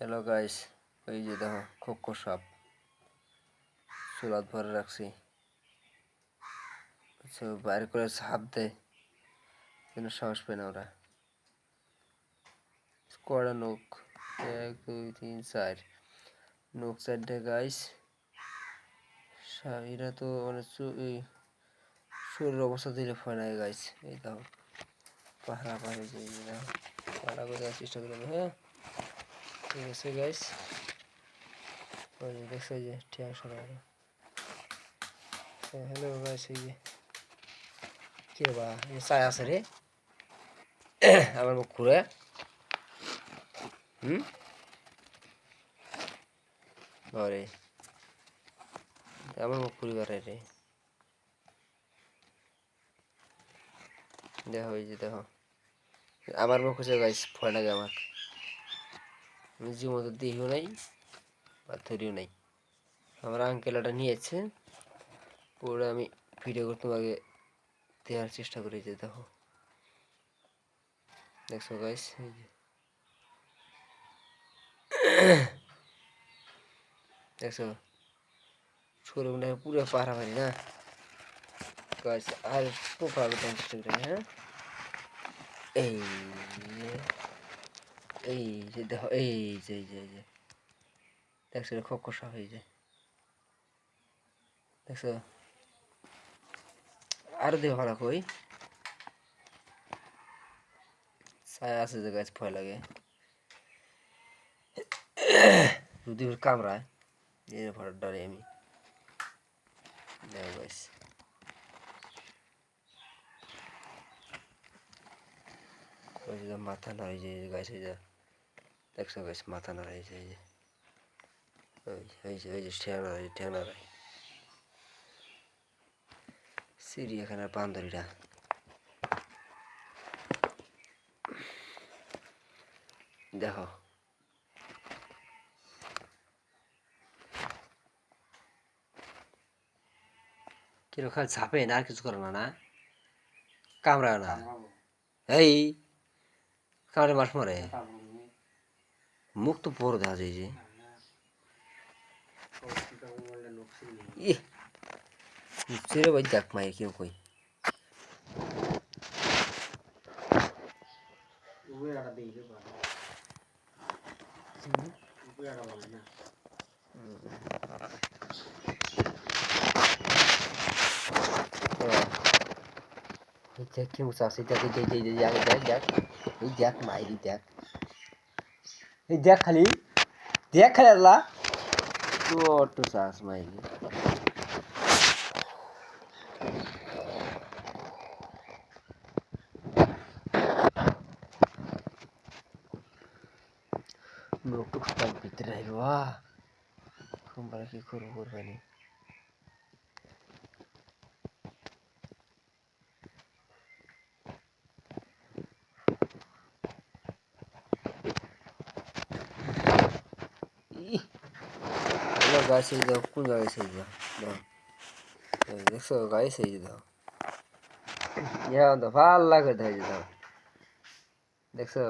Hello guys, এই যে দেখো খোক্কো সাপ চুলাত ভরে রাখছি। বাইরে করে সাপ দেয়, কিন্তু সাহস পায় না ওরা। কয়টা নখ, 1 2 3 4 নখ 4টে গাইস। এরা তো মানে এই শরীর অবস্থা দিলে হয় না গাইস। এই দেখো পাহারা পাহাড়ি যে পাহারা করে দেওয়ার চেষ্টা করবো। হ্যাঁ ঠিক আছে গাইস, ওই যে দেখছো যে ঠিক সরা। হ্যালো গাইস, এই যে কি রে বা চাই আছে রে আমার মুখ ঘুরে। আরে আমার মুখ পরিবারে রে দেখো, এই যে দেখো আমার মুখ হচ্ছে গাইস, ভয় লাগে আমার। আমি যে মতো দেহিও নাই বা ধরিও নাই। আমার আঙ্কেল এটা নিয়েছে, পুরো আমি ভিডিও করতে আগে দেওয়ার চেষ্টা করি। যে দেখো দেখছো গাইস, এই যে দেখছো শরীরটা পুরো পাহাড়ি না গাইস। আর একটু ভালো দেওয়ার চেষ্টা করি। হ্যাঁ এই এই যে দেখো, এই যে এই যে এই যে দেখছো খোকসা হয়ে যায়, দেখছো। আরো দেহ ভালো কই ছায়া আছে যে গাছ, ভয় লাগে যদি কামড়ায়। এই ভয় ডরে আমি। দেখো গাছ, ওই যে মাথা নাড়াই যে গাছ, এই যে দেখছো গাছ মাথা নাড়াই যে এই যে ওই যে ঠ্যাং নাড়াই, ঠ্যাং নাড়াই। চিড়িয়াখানার বান্দরীরা দেখো। কিরকম খালি ঝাঁপে না, আর কিছু করে না, না কামড়ায় না। এই কামড়ে মাছ মারে, মুখ তো বড় দেখা যায় যে। ছেড়ে ভাই দেখ মায়ের কেউ কই দেখ কেউ চাষি দেখ, দেখ দেখ দেখ এই দেখ মায়েরই দেখ, এই দেখ খালি দেখ খালি আল্লাহ তো চাষ মায়েরই। মুখ টুক ভিতরে আইব তোমরা কি করবো করবানি। গাছ এই দাও, কোন জায়গায় সেই দাও দাও দেখছো গাছ এই দাও, ইয়া তো ভাল লাগে দেয় দাও দেখছো।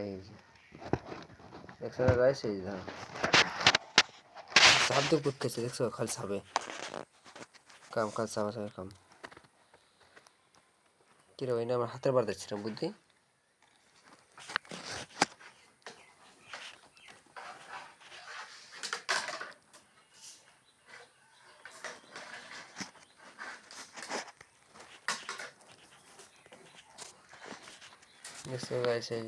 এই যে দেখছো না গাছ এই দাও, সাপ তো করতেছে দেখছো, খালি সাপে কাম, খালি সাপা সাপের কাম। কিরকম এটা আমার হাতের বার দিচ্ছিলাম বুদ্ধি। দেখছো গাছ এই